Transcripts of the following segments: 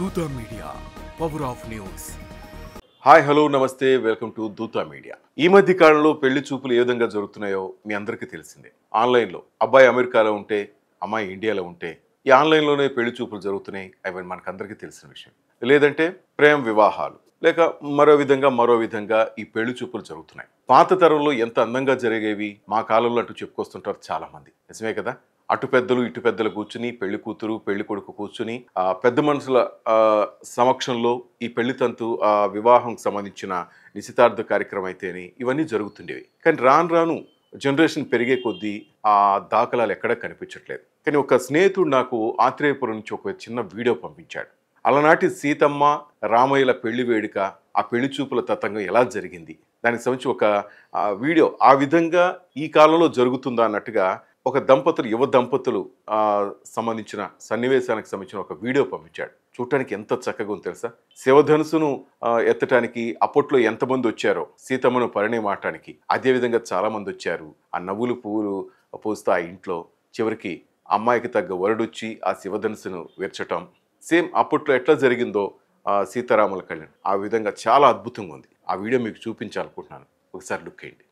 దూత media power of news. Hi hello నమస్తే welcome to దూత మీడియా. ఈ మధ్య కాలంలో పెళ్లి చూపులు ఏ విధంగా జరుగుతున్నాయో మీ అందరికీ తెలిసిందే. ఆన్లైన్లో అబ్బాయి అమెరికాలో ఉంటే అమ్మాయి ఇండియాలో ఉంటే ఈ ఆన్లైన్లోనే పెళ్లి చూపులు జరుగుతున్నాయి. అవి మనకందరికీ తెలిసిన విషయం. లేదంటే ప్రేమ వివాహాలు లేక మరో విధంగా ఈ పెళ్లి చూపులు జరుగుతున్నాయి. పాత తరంలో ఎంత అందంగా జరిగేవి మా కాలంలో అంటూ చెప్పుకొస్తుంటారు చాలా మంది. నిజమే కదా. అటు పెద్దలు ఇటు పెద్దలు కూర్చుని పెళ్లి కూతురు పెళ్లి కొడుకు కూర్చుని పెద్ద మనుషుల సమక్షంలో ఈ పెళ్లి తంతు వివాహం సంబంధించిన నిశ్చితార్థ కార్యక్రమం అయితేనే ఇవన్నీ జరుగుతుండేవి. కానీ రాను రాను జనరేషన్ పెరిగే కొద్దీ ఆ దాఖలాలు ఎక్కడా కనిపించట్లేదు. కానీ ఒక స్నేహితుడు నాకు ఆత్రేయపురం నుంచి ఒక చిన్న వీడియో పంపించాడు. అలనాటి సీతమ్మ రామయ్యల పెళ్లి వేడుక, ఆ పెళ్లి చూపుల తతంగం ఎలా జరిగింది, దానికి సంబంధించి ఒక వీడియో ఆ విధంగా ఈ కాలంలో జరుగుతుందా అన్నట్టుగా ఒక యువ దంపతులు సంబంధించిన సన్నివేశానికి సంబంధించిన ఒక వీడియో పంపించాడు. చూడటానికి ఎంత చక్కగా ఉంది తెలుసా. శివధనుసును ఎత్తటానికి అప్పట్లో ఎంతమంది వచ్చారో సీతమ్మను పరిణయమాటానికి అదేవిధంగా చాలా మంది వచ్చారు. ఆ నవ్వులు పువ్వులు పూస్తా ఆ ఇంట్లో చివరికి అమ్మాయికి తగ్గ వరుడొచ్చి ఆ శివధనుసును విరచటం సేమ్ అప్పట్లో ఎట్లా జరిగిందో సీతారాముల కళ్యాణం ఆ విధంగా చాలా అద్భుతంగా ఉంది. ఆ వీడియో మీకు చూపించాలనుకుంటున్నాను. ఒకసారి లుక్ అయ్యండి.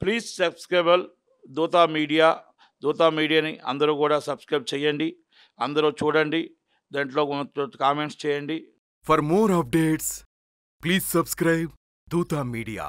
ప్లీజ్ సబ్స్క్రైబ్ దూతా మీడియాని అందరూ కూడా సబ్స్క్రైబ్ చేయండి. అందరూ చూడండి, దాంట్లో కామెంట్స్ చేయండి. For more updates please subscribe దూత మీడియా.